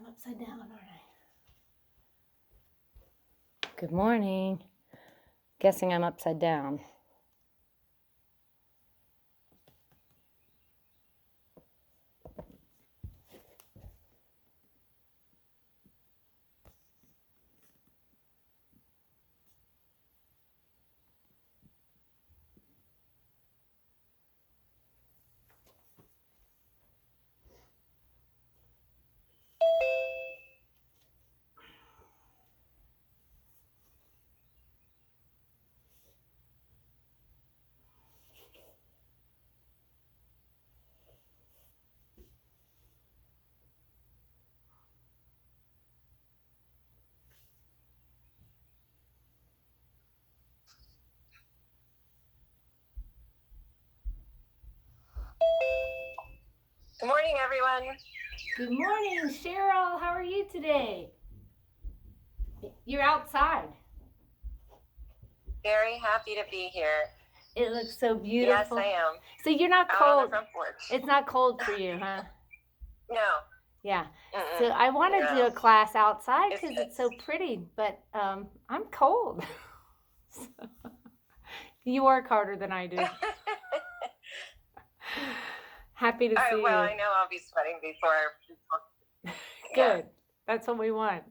I'm upside down, aren't I? Good morning. Guessing I'm upside down. Good morning, everyone. Good morning, Cheryl. How are you today? You're outside. Very happy to be here. It looks so beautiful. Yes, I am. So you're not Out on cold. the front porch. It's not cold for you, huh? No. Yeah. Mm-mm. So I want to do No. a class outside It's because good. it's so pretty, but I'm cold. So, you work harder than I do. Happy to see Well, you. I know I'll be sweating before. Good. Yeah. That's what we want.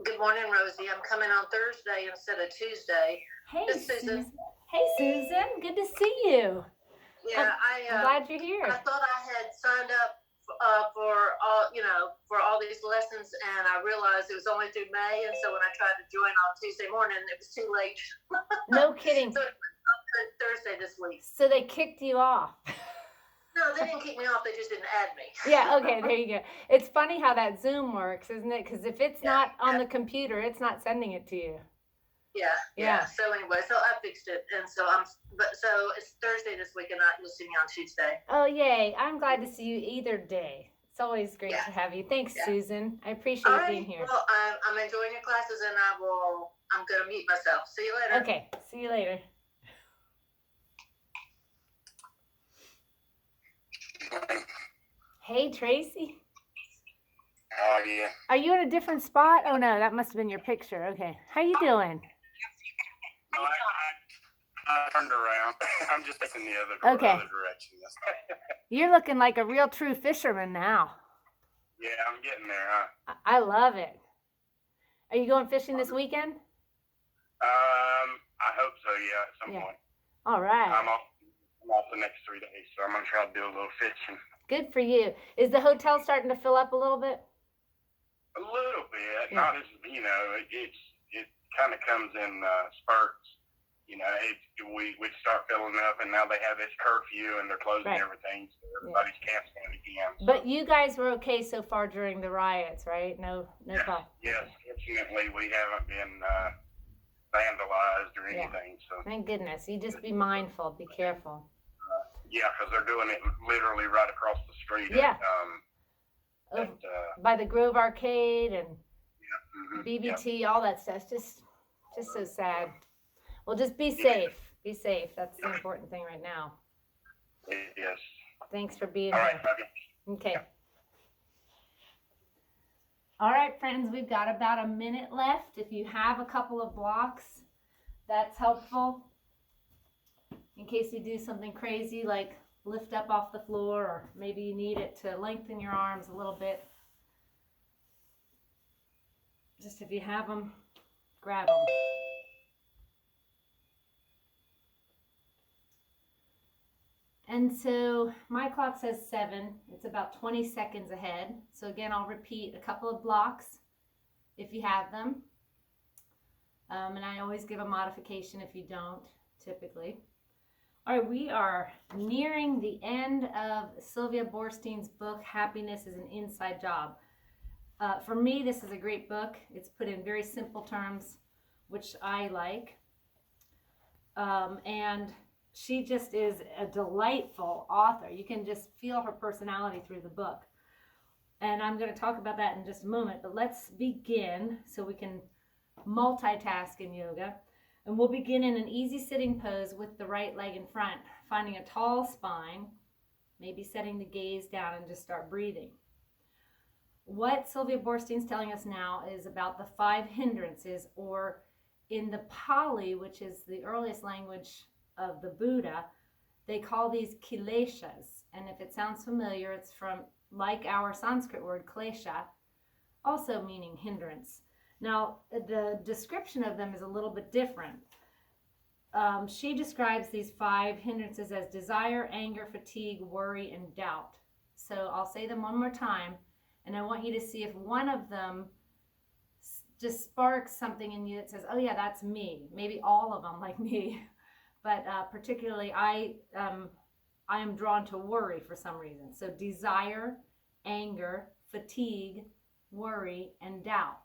Good morning, Rosie. I'm coming on Thursday instead of Tuesday. Hey, This is Susan. Hey, Susan. Good to see you. Yeah, I'm glad you're here. I thought I had signed up for all these lessons, and I realized it was only through May, and so when I tried to join on Tuesday morning, it was too late. No kidding. So it's Thursday this week. So they kicked you off. No, they didn't kick me off. They just didn't add me. Yeah, okay, there you go. It's funny how that Zoom works, isn't it? Because if it's not on the computer, it's not sending it to you. Yeah. So anyway, so I fixed it, and so so it's Thursday this week, and you'll see me on Tuesday. Oh, yay! I'm glad to see you either day. It's always great to have you. Thanks, Susan. I appreciate being here. Well, I'm enjoying your classes, and I'm gonna mute myself. See you later. Okay. See you later. Hey, Tracy. Oh, yeah. Are you in a different spot? Oh, no, that must have been your picture. Okay. How you doing? No, I turned around. I'm just facing the other direction. You're looking like a real true fisherman now. Yeah, I'm getting there, huh? I love it. Are you going fishing this weekend? I hope so, yeah, at some point. All right. I'm off the next 3 days, so I'm going to try to do a little fishing. Good for you. Is the hotel starting to fill up a little bit? A little bit. Yeah. Not as, it kind of comes in spurts. We start filling up, and now they have this curfew, and they're closing everything, so everybody's canceling again. So. But you guys were okay so far during the riots, right? No problem. Yes, fortunately, we haven't been vandalized or anything. So thank goodness. You just be mindful, be careful. Yeah, because they're doing it literally right across the street. Yeah. By the Grove Arcade and BBT, all that stuff. Just so sad. Well, just be safe. Be safe. That's the important thing right now. Yes. Thanks for being here. Right, okay. Yeah. All right, friends, we've got about a minute left. If you have a couple of blocks, that's helpful. In case you do something crazy like lift up off the floor, or maybe you need it to lengthen your arms a little bit. Just if you have them, grab them. And so my clock says 7. It's about 20 seconds ahead. So again, I'll repeat a couple of blocks if you have them. And I always give a modification if you don't, typically. All right, we are nearing the end of Sylvia Boorstein's book, Happiness is an Inside Job. For me, this is a great book. It's put in very simple terms, which I like. And she just is a delightful author. You can just feel her personality through the book. And I'm going to talk about that in just a moment. But let's begin so we can multitask in yoga. And we'll begin in an easy sitting pose with the right leg in front, finding a tall spine, maybe setting the gaze down and just start breathing. What Sylvia Boorstein's telling us now is about the 5 hindrances, or in the Pali, which is the earliest language of the Buddha, they call these kileshas. And if it sounds familiar, it's from, like our Sanskrit word klesha, also meaning hindrance. Now, the description of them is a little bit different. She describes these 5 hindrances as desire, anger, fatigue, worry, and doubt. So I'll say them one more time, and I want you to see if one of them just sparks something in you that says, oh yeah, that's me. Maybe all of them like me. But particularly, I am drawn to worry for some reason. So desire, anger, fatigue, worry, and doubt.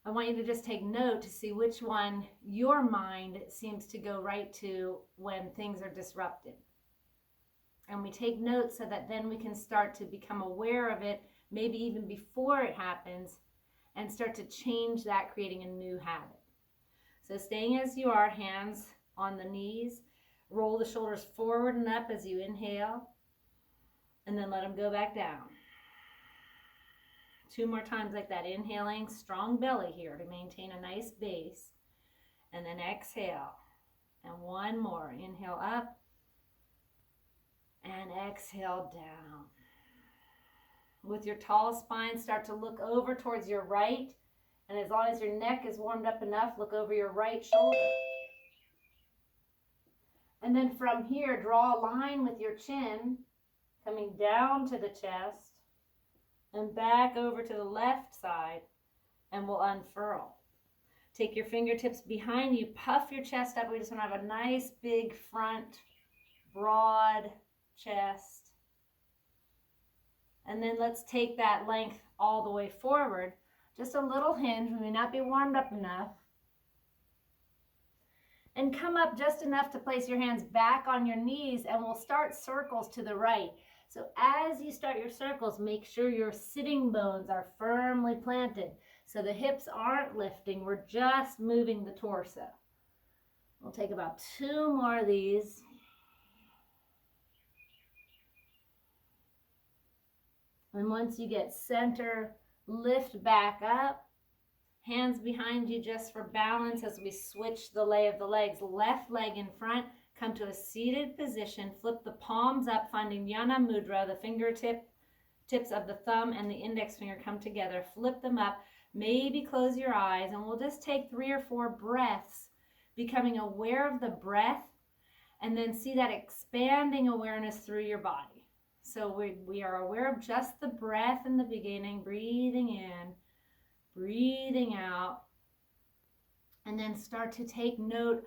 I want you to just take note to see which one your mind seems to go right to when things are disrupted. And we take note so that then we can start to become aware of it, maybe even before it happens, and start to change that, creating a new habit. So staying as you are, hands on the knees, roll the shoulders forward and up as you inhale, and then let them go back down. 2 more times like that, inhaling, strong belly here to maintain a nice base, and then exhale, and 1 more, inhale up, and exhale down. With your tall spine, start to look over towards your right, and as long as your neck is warmed up enough, look over your right shoulder. And then from here, draw a line with your chin, coming down to the chest, and back over to the left side, and we'll unfurl. Take your fingertips behind you, puff your chest up. We just want to have a nice big front, broad chest. And then let's take that length all the way forward. Just a little hinge, we may not be warmed up enough. And come up just enough to place your hands back on your knees, and we'll start circles to the right. So as you start your circles, make sure your sitting bones are firmly planted. So the hips aren't lifting, we're just moving the torso. We'll take about 2 more of these. And once you get center, lift back up. Hands behind you just for balance as we switch the lay of the legs. Left leg in front. Come to a seated position, flip the palms up, finding Jnana Mudra, the tips of the thumb and the index finger come together. Flip them up, maybe close your eyes, and we'll just take 3 or 4 breaths, becoming aware of the breath, and then see that expanding awareness through your body. So we are aware of just the breath in the beginning, breathing in, breathing out, and then start to take note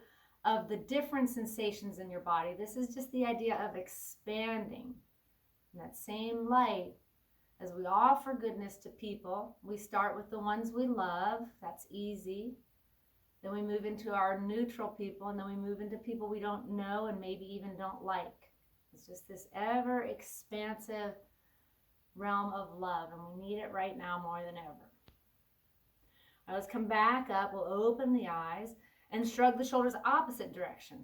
of the different sensations in your body. This is just the idea of expanding. In that same light, as we offer goodness to people, we start with the ones we love. That's easy. Then we move into our neutral people, and then we move into people we don't know and maybe even don't like. It's just this ever expansive realm of love, and we need it right now more than ever. All right, let's come back up. We'll open the eyes and shrug the shoulders opposite direction.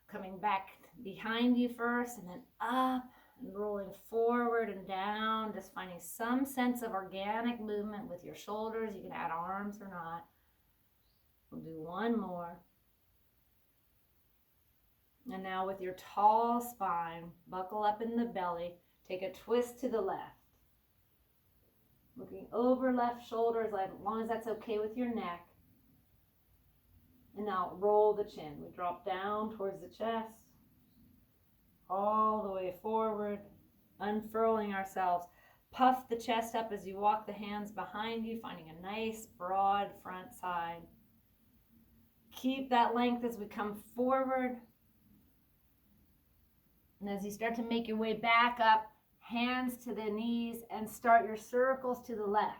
Coming back behind you first, and then up and rolling forward and down, just finding some sense of organic movement with your shoulders. You can add arms or not. We'll do 1 more. And now with your tall spine, buckle up in the belly, take a twist to the left. Looking over left shoulder as long as that's okay with your neck. And now roll the chin. We drop down towards the chest. all the way forward, unfurling ourselves. Puff the chest up as you walk the hands behind you, finding a nice broad front side. Keep that length as we come forward. And as you start to make your way back up, hands to the knees and start your circles to the left.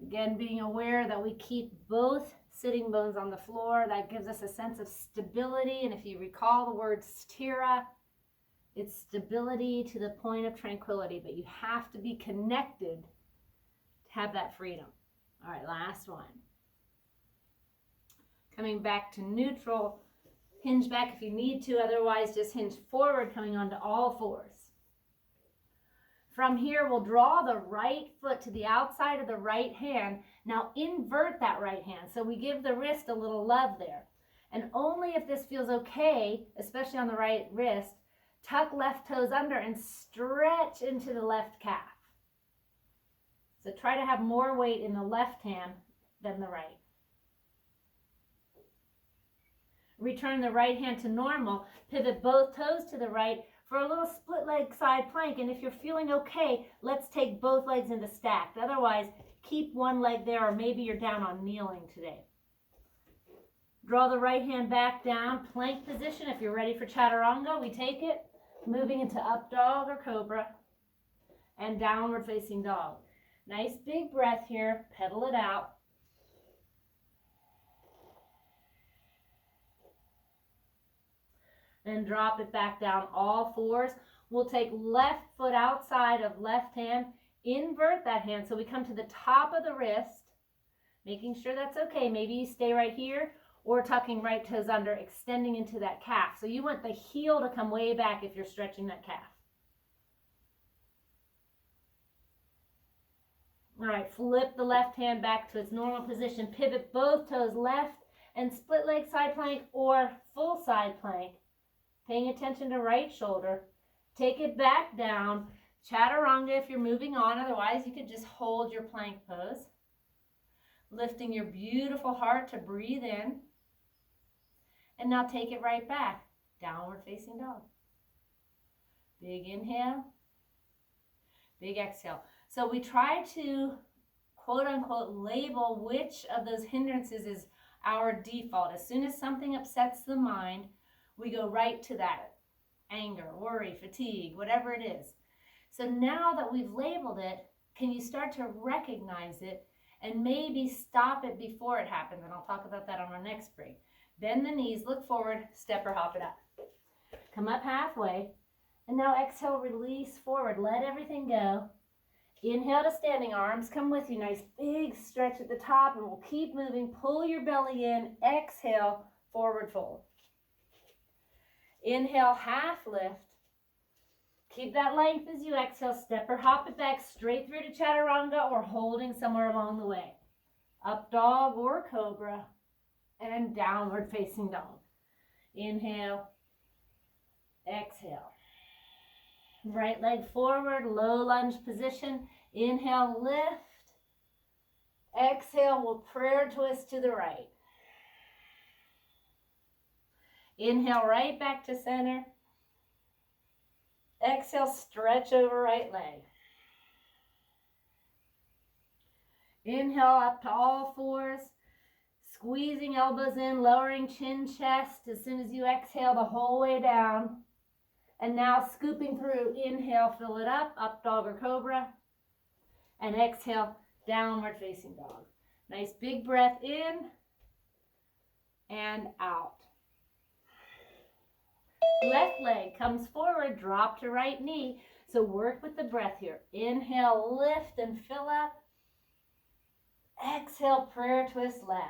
Again, being aware that we keep both sitting bones on the floor. That gives us a sense of stability. And if you recall the word stira, it's stability to the point of tranquility, but you have to be connected to have that freedom. All right, last one. Coming back to neutral, hinge back if you need to, otherwise just hinge forward, coming onto all fours. From here, we'll draw the right foot to the outside of the right hand. Now invert that right hand. So we give the wrist a little love there. And only if this feels okay, especially on the right wrist, tuck left toes under and stretch into the left calf. So try to have more weight in the left hand than the right. Return the right hand to normal. Pivot both toes to the right for a little split leg side plank. And if you're feeling okay, let's take both legs into stacked. Otherwise, keep one leg there, or maybe you're down on kneeling today. Draw the right hand back down, plank position. If you're ready for chaturanga, we take it. Moving into up dog or cobra and downward facing dog. Nice big breath here. Pedal it out. And drop it back down, all fours. We'll take left foot outside of left hand, invert that hand so we come to the top of the wrist, making sure that's okay. Maybe you stay right here or tucking right toes under, extending into that calf. So you want the heel to come way back if you're stretching that calf. All right, flip the left hand back to its normal position. Pivot both toes left and split leg side plank or full side plank. Paying attention to right shoulder. Take it back down. Chaturanga if you're moving on. Otherwise, you could just hold your plank pose. Lifting your beautiful heart to breathe in. And now take it right back. Downward facing dog. Big inhale. Big exhale. So we try to, quote unquote, label which of those hindrances is our default. As soon as something upsets the mind, we go right to that. Anger, worry, fatigue, whatever it is. So now that we've labeled it, can you start to recognize it and maybe stop it before it happens? And I'll talk about that on our next break. Bend the knees, look forward, step or hop it up. Come up halfway. And now exhale, release forward. Let everything go. Inhale to standing arms. Come with you. Nice big stretch at the top. And we'll keep moving. Pull your belly in. Exhale, forward fold. Inhale, half lift. Keep that length as you exhale. Step or hop it back straight through to chaturanga or holding somewhere along the way. Up dog or cobra. And downward facing dog. Inhale. Exhale. Right leg forward, low lunge position. Inhale, lift. Exhale, we'll prayer twist to the right. Inhale, right back to center. Exhale, stretch over right leg. Inhale, up to all fours. Squeezing elbows in, lowering chin, chest. As soon as you exhale, the whole way down. And now scooping through. Inhale, fill it up dog or cobra. And exhale, downward facing dog. Nice big breath in and out. Left leg comes forward, drop to right knee. So work with the breath here. Inhale, lift and fill up. Exhale, prayer twist left.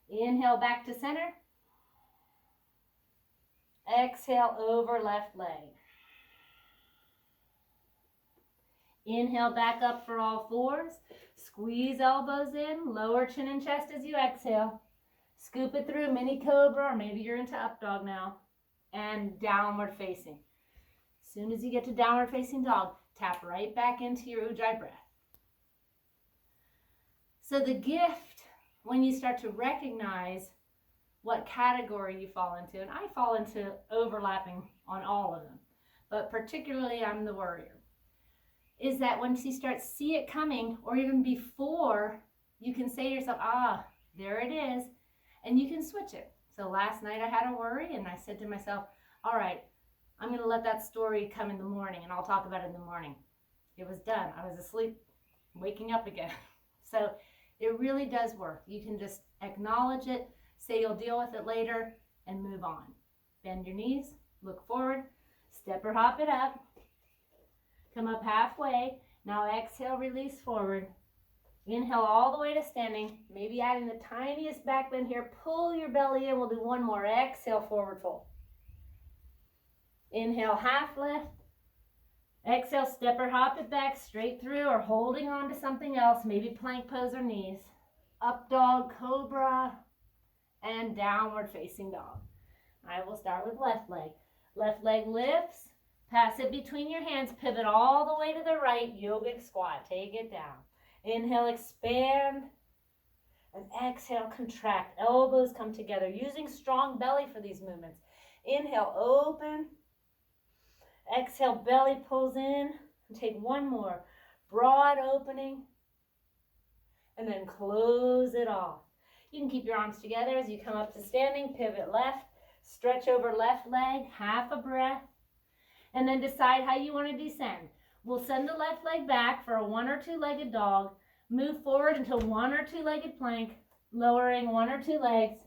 Inhale, back to center. Exhale, over left leg. Inhale, back up for all fours. Squeeze elbows in, lower chin and chest as you exhale. Scoop it through, mini cobra, or maybe you're into up dog now. And downward facing. As soon as you get to downward facing dog, tap right back into your Ujjayi breath. So the gift, when you start to recognize what category you fall into. And I fall into overlapping on all of them, but particularly I'm the worrier. Is that once you start see it coming, or even before, you can say to yourself, ah, there it is, and you can switch it. So last night I had a worry, and I said to myself, all right, I'm going to let that story come in the morning, and I'll talk about it in the morning. It was done. I was asleep, waking up again. So it really does work. You can just acknowledge it, say you'll deal with it later, and move on. Bend your knees, look forward, step or hop it up. Come up halfway. Now exhale, release forward. Inhale all the way to standing. Maybe adding the tiniest back bend here. Pull your belly in. We'll do one more. Exhale, forward fold. Inhale, half lift. Exhale, step or hop it back straight through, or holding on to something else. Maybe plank pose or knees. Up dog, cobra, and downward facing dog. I will start with left leg. Left leg lifts. Pass it between your hands, pivot all the way to the right, yogic squat, take it down. Inhale, expand, and exhale, contract. Elbows come together, using strong belly for these movements. Inhale, open. Exhale, belly pulls in, and take one more. Broad opening, and then close it off. You can keep your arms together as you come up to standing, pivot left, stretch over left leg, half a breath. And then decide how you want to descend. We'll send the left leg back for a 1 or 2 legged dog. Move forward into 1 or 2 legged plank, lowering 1 or 2 legs.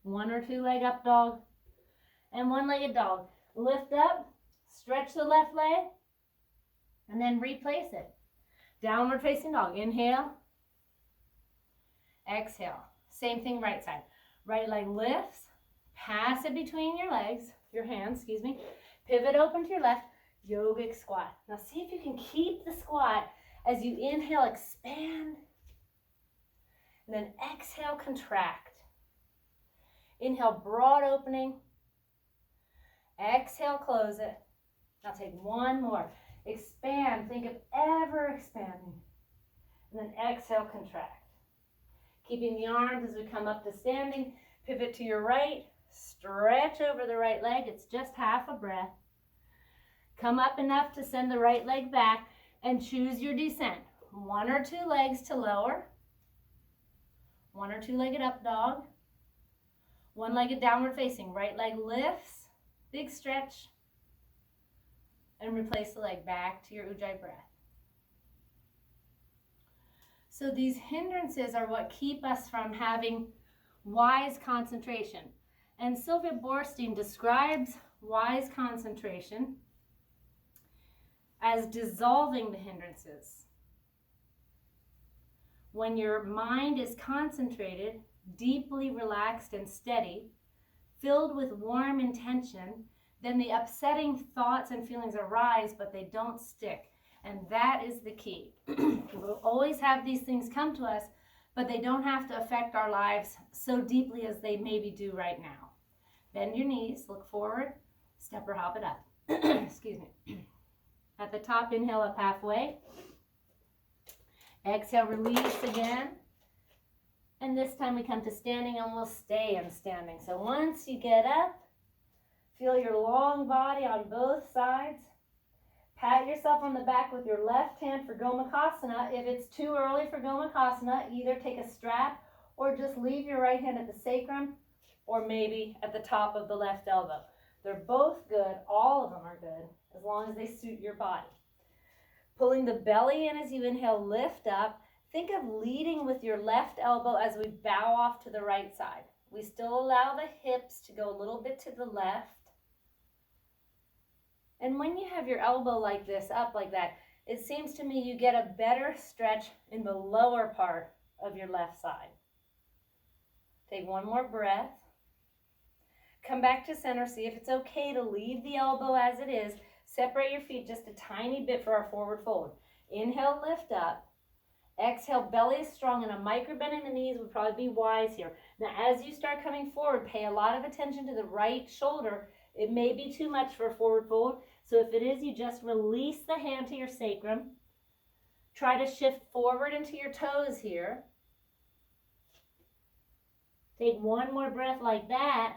1 or 2 leg up dog, and 1 legged dog. Lift up, stretch the left leg, and then replace it. Downward facing dog. Inhale, exhale. Same thing right side. Right leg lifts, pass it between your legs, your hands, excuse me. Pivot open to your left, yogic squat. Now see if you can keep the squat as you inhale, expand, and then exhale, contract. Inhale, broad opening. Exhale, close it. Now take one more. Expand, think of ever expanding. And then exhale, contract. Keeping the arms as we come up to standing. Pivot to your right. Stretch over the right leg. It's just half a breath. Come up enough to send the right leg back and choose your descent. 1 or 2 legs to lower. 1 or 2 legged up dog. 1 legged downward facing. Right leg lifts. Big stretch. And replace the leg back to your Ujjayi breath. So these hindrances are what keep us from having wise concentration. And Sylvia Boorstein describes wise concentration as dissolving the hindrances. When your mind is concentrated, deeply relaxed and steady, filled with warm intention, then the upsetting thoughts and feelings arise, but they don't stick. And that is the key. We'll always have these things come to us, but they don't have to affect our lives so deeply as they maybe do right now. Bend your knees, look forward, step or hop it up. Excuse me. At the top, inhale up halfway. Exhale, release again. And this time we come to standing, and we'll stay in standing. So once you get up, feel your long body on both sides. Pat yourself on the back with your left hand for Gomukhasana. If it's too early for Gomukhasana, either take a strap or just leave your right hand at the sacrum or maybe at the top of the left elbow. They're both good. All of them are good as long as they suit your body. Pulling the belly in as you inhale, lift up. Think of leading with your left elbow as we bow off to the right side. We still allow the hips to go a little bit to the left. And when you have your elbow like this, up like that, it seems to me you get a better stretch in the lower part of your left side. Take one more breath. Come back to center. See if it's okay to leave the elbow as it is. Separate your feet just a tiny bit for our forward fold. Inhale, lift up. Exhale, belly is strong, and a micro bend in the knees would probably be wise here. Now, as you start coming forward, pay a lot of attention to the right shoulder. It may be too much for a forward fold. So if it is, you just release the hand to your sacrum. Try to shift forward into your toes here. Take one more breath like that.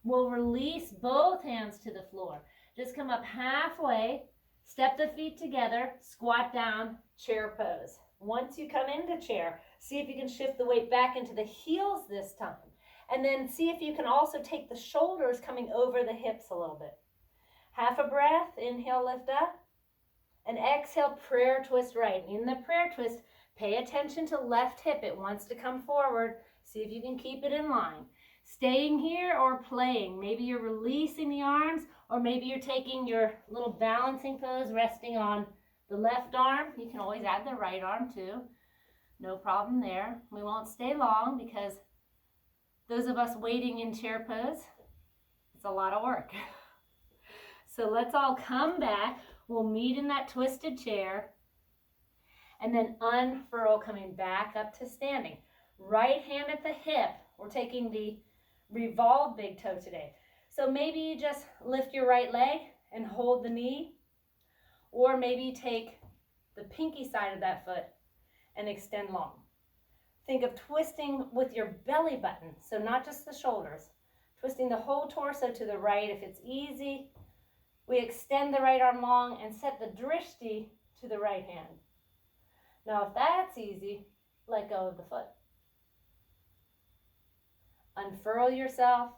We'll release both hands to the floor. Just come up halfway, step the feet together, squat down, chair pose. Once you come into chair, see if you can shift the weight back into the heels this time. And then see if you can also take the shoulders coming over the hips a little bit. Half a breath, inhale, lift up. And exhale, prayer twist right. In the prayer twist, pay attention to left hip. It wants to come forward. See if you can keep it in line. Staying here or playing. Maybe you're releasing the arms, or maybe you're taking your little balancing pose, resting on the left arm. You can always add the right arm too. No problem there. We won't stay long because those of us waiting in chair pose, it's a lot of work. So let's all come back. We'll meet in that twisted chair. And then unfurl, coming back up to standing. Right hand at the hip. We're taking the revolve big toe today. So maybe you just lift your right leg and hold the knee. Or maybe take the pinky side of that foot and extend long. Think of twisting with your belly button, so not just the shoulders. Twisting the whole torso to the right. If it's easy, we extend the right arm long and set the drishti to the right hand. Now, if that's easy, let go of the foot. Unfurl yourself.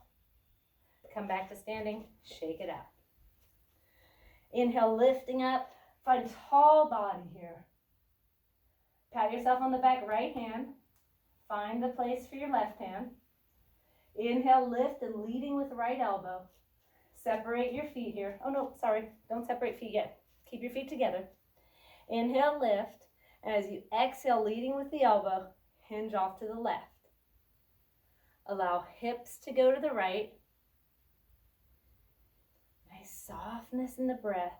Come back to standing. Shake it out. Inhale, lifting up. Find tall body here. Pat yourself on the back, right hand. Find the place for your left hand. Inhale, lift and leading with right elbow. Separate your feet here. Oh no, sorry, don't separate feet yet. Keep your feet together. Inhale, lift. As you exhale, leading with the elbow, hinge off to the left. Allow hips to go to the right. Nice softness in the breath.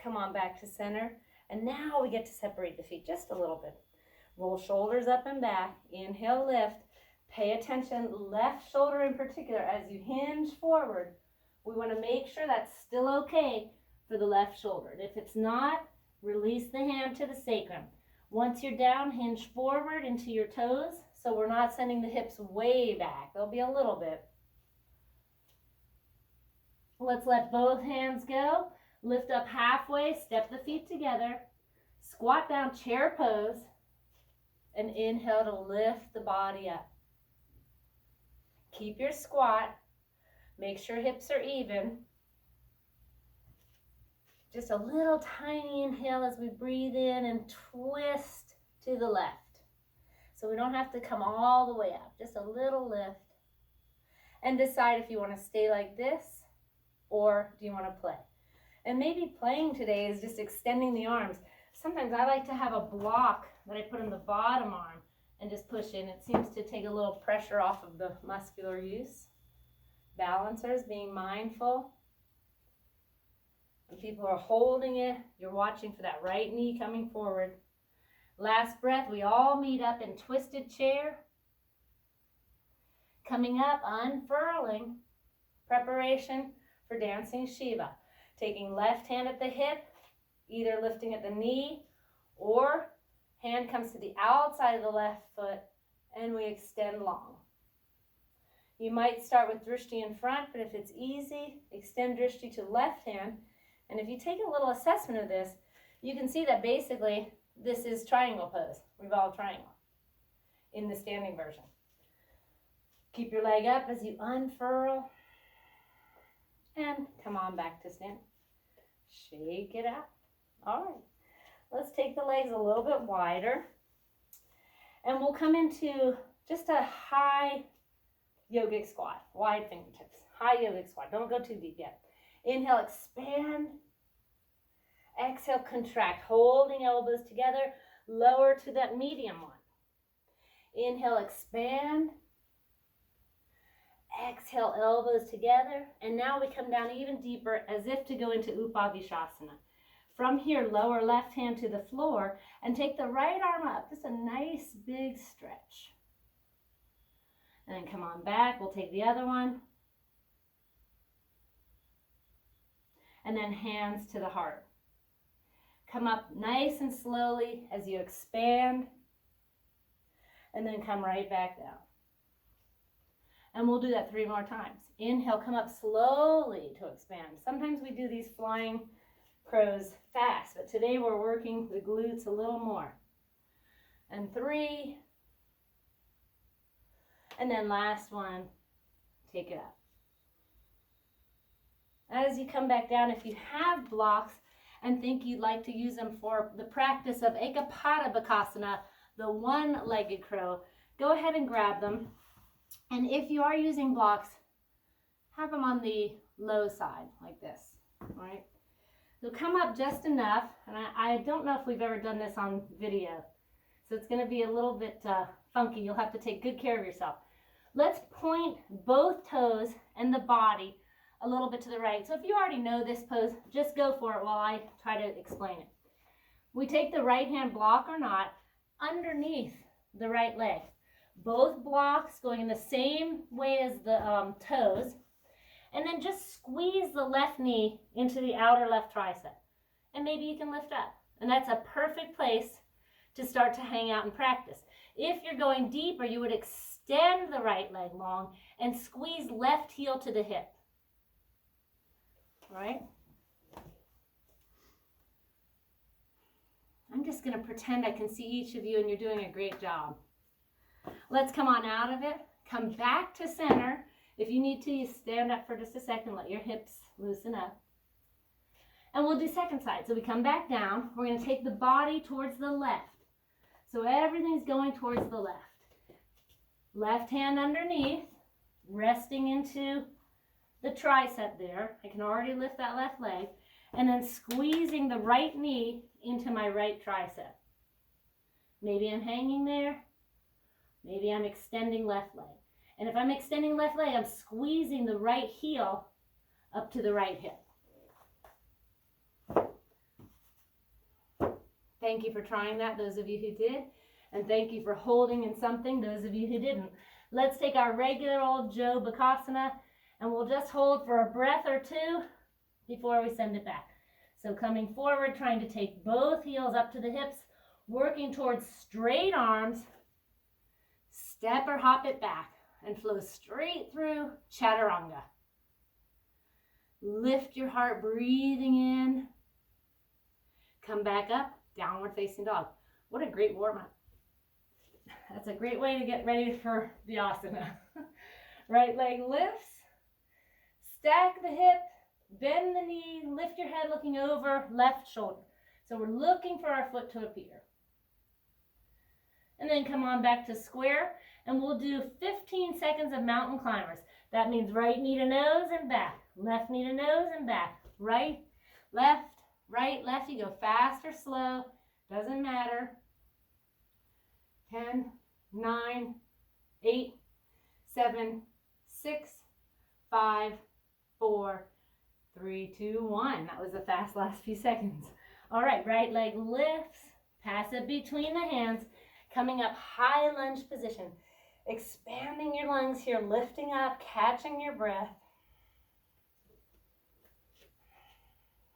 Come on back to center. And now we get to separate the feet just a little bit. Roll shoulders up and back. Inhale, lift. Pay attention, left shoulder in particular, as you hinge forward. We want to make sure that's still okay for the left shoulder. And if it's not, release the hand to the sacrum. Once you're down, hinge forward into your toes, so we're not sending the hips way back. There'll be a little bit. Let's let both hands go. Lift up halfway, step the feet together. Squat down, chair pose. And inhale to lift the body up. Keep your squat. Make sure hips are even. Just a little tiny inhale as we breathe in and twist to the left. So we don't have to come all the way up, just a little lift. And decide if you want to stay like this or do you want to play. And maybe playing today is just extending the arms. Sometimes I like to have a block that I put in the bottom arm and just push in. It seems to take a little pressure off of the muscular use. Balancers, being mindful. When people are holding it, you're watching for that right knee coming forward. Last breath, we all meet up in twisted chair. Coming up, unfurling. Preparation for dancing Shiva. Taking left hand at the hip, either lifting at the knee or hand comes to the outside of the left foot and we extend long. You might start with drishti in front, but if it's easy, extend drishti to left hand. And if you take a little assessment of this, you can see that basically this is triangle pose, revolve triangle in the standing version. Keep your leg up as you unfurl. And come on back to stand. Shake it out. All right. Let's take the legs a little bit wider. And we'll come into just a high yogic squat. Wide fingertips. High yogic squat. Don't go too deep yet. Inhale, expand. Exhale, contract. Holding elbows together. Lower to that medium one. Inhale, expand. Exhale, elbows together. And now we come down even deeper as if to go into Upavishasana. From here, lower left hand to the floor and take the right arm up. Just a nice big stretch. And then come on back. We'll take the other one. And then hands to the heart. Come up nice and slowly as you expand, and then come right back down. And we'll do that 3 more times. Inhale, come up slowly to expand. Sometimes we do these flying crows fast, but today we're working the glutes a little more. And 3. And then last one, take it up. As you come back down, if you have blocks and think you'd like to use them for the practice of Ekapada Bakasana, the one-legged crow, go ahead and grab them. And if you are using blocks, have them on the low side like this, all right? So come up just enough, and I don't know if we've ever done this on video, so it's gonna be a little bit funky. You'll have to take good care of yourself. Let's point both toes and the body a little bit to the right. So if you already know this pose, just go for it while I try to explain it. We take the right hand block or not underneath the right leg. Both blocks going in the same way as the toes. And then just squeeze the left knee into the outer left tricep. And maybe you can lift up. And that's a perfect place to start to hang out and practice. If you're going deeper, you would extend the right leg long and squeeze left heel to the hip. All right? I'm just going to pretend I can see each of you, and you're doing a great job. Let's come on out of it. Come back to center. If you need to, you stand up for just a second. Let your hips loosen up. And we'll do second side. So we come back down. We're going to take the body towards the left. So everything's going towards the left. Left hand underneath, resting into the tricep there. I can already lift that left leg. And then squeezing the right knee into my right tricep. Maybe I'm hanging there. Maybe I'm extending left leg. And if I'm extending left leg, I'm squeezing the right heel up to the right hip. Thank you for trying that, those of you who did. And thank you for holding in something, those of you who didn't. Let's take our regular old Joe Bakasana, and we'll just hold for a breath or two before we send it back. So coming forward, trying to take both heels up to the hips, working towards straight arms. Step or hop it back and flow straight through Chaturanga. Lift your heart, breathing in. Come back up, downward facing dog. What a great warm-up. That's a great way to get ready for the asana. Right leg lifts, stack the hip, bend the knee, lift your head looking over left shoulder. So we're looking for our foot to appear. And then come on back to square, and we'll do 15 seconds of mountain climbers. That means right knee to nose and back, left knee to nose and back, right, left, you go fast or slow, doesn't matter. 10, 9, 8, 7, 6, 5, 4, 3, 2, 1. That was a fast last few seconds. All right, right leg lifts, pass it between the hands, coming up high lunge position. Expanding your lungs here, lifting up, catching your breath.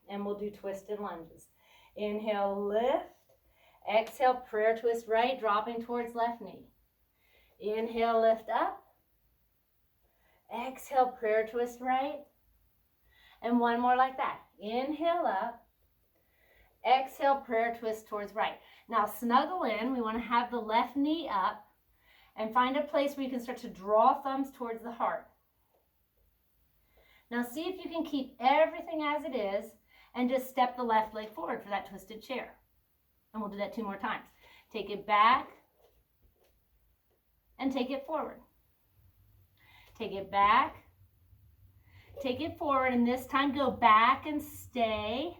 And we'll do twisted lunges. Inhale, lift. Exhale, prayer twist right, dropping towards left knee. Inhale, lift up. Exhale, prayer twist right. And one more like that. Inhale up. Exhale, prayer twist towards right. Now snuggle in. We want to have the left knee up. And find a place where you can start to draw thumbs towards the heart. Now see if you can keep everything as it is and just step the left leg forward for that twisted chair. And we'll do that 2 more times. Take it back and take it forward. Take it back, take it forward, and this time go back and stay.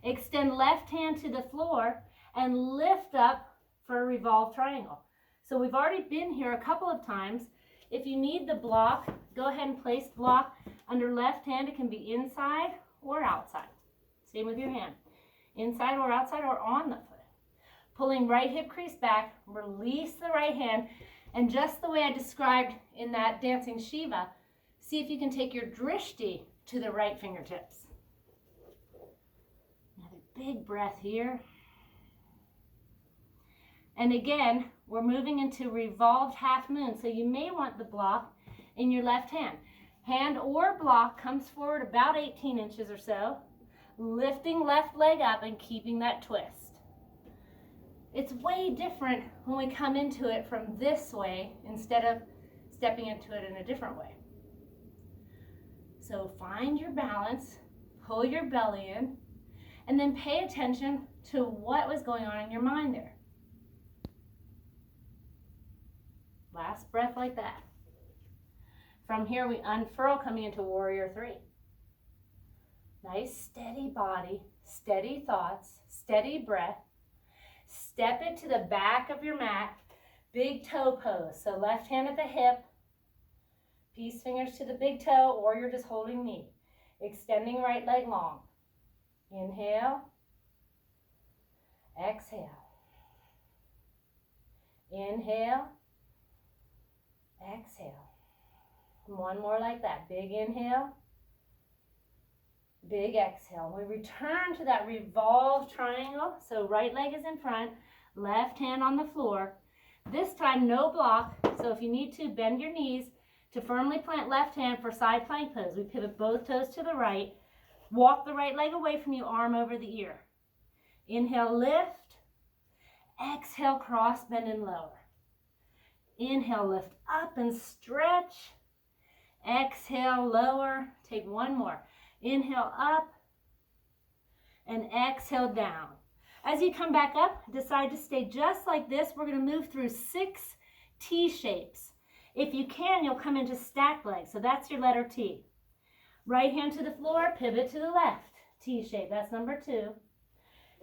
Extend left hand to the floor and lift up for a revolved triangle. So we've already been here a couple of times. If you need the block, go ahead and place block under left hand. It can be inside or outside. Same with your hand. Inside or outside or on the foot. Pulling right hip crease back, release the right hand, and just the way I described in that dancing Shiva, see if you can take your drishti to the right fingertips. Another big breath here. And again, we're moving into revolved half moon. So you may want the block in your left hand. Hand or block comes forward about 18 inches or so, lifting left leg up and keeping that twist. It's way different when we come into it from this way instead of stepping into it in a different way. So find your balance, pull your belly in, and then pay attention to what was going on in your mind there. Last breath like that. From here we unfurl, coming into warrior three. Nice steady body, steady thoughts, steady breath. Step it to the back of your mat, big toe pose. So left hand at the hip, peace fingers to the big toe, or you're just holding knee. Extending right leg long. Inhale, exhale. Inhale, exhale. One more like that. Big inhale, big exhale. We return to that revolved triangle. So right leg is in front, left hand on the floor. This time no block. So if you need to, bend your knees to firmly plant left hand for side plank pose. We pivot both toes to the right. Walk the right leg away from you, arm over the ear. Inhale, lift. Exhale, cross, bend, and lower. Inhale, lift up and stretch. Exhale, lower. Take one more. Inhale, up. And exhale, down. As you come back up, decide to stay just like this. We're going to move through 6 T shapes. If you can, you'll come into stack legs. So that's your letter T. Right hand to the floor, pivot to the left. T shape, that's number 2.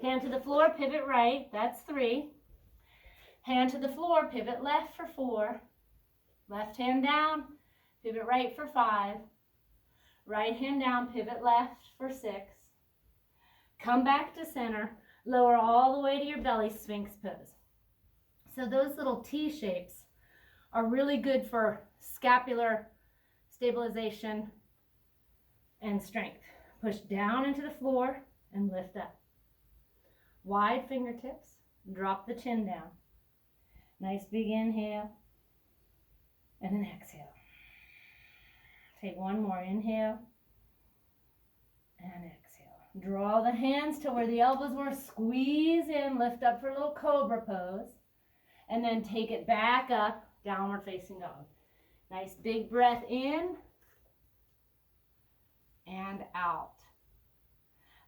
Hand to the floor, pivot right, that's 3. Hand to the floor, pivot left for 4. Left hand down, pivot right for 5. Right hand down, pivot left for 6. Come back to center, lower all the way to your belly, Sphinx pose. So those little T shapes are really good for scapular stabilization and strength. Push down into the floor and lift up. Wide fingertips, drop the chin down. Nice big inhale and an exhale. Take one more, inhale and exhale. Draw the hands to where the elbows were, squeeze in, lift up for a little cobra pose, and then take it back up, downward facing dog. Nice big breath in and out.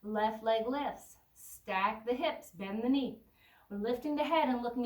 Left leg lifts. Stack the hips, bend the knee. We're lifting the head and looking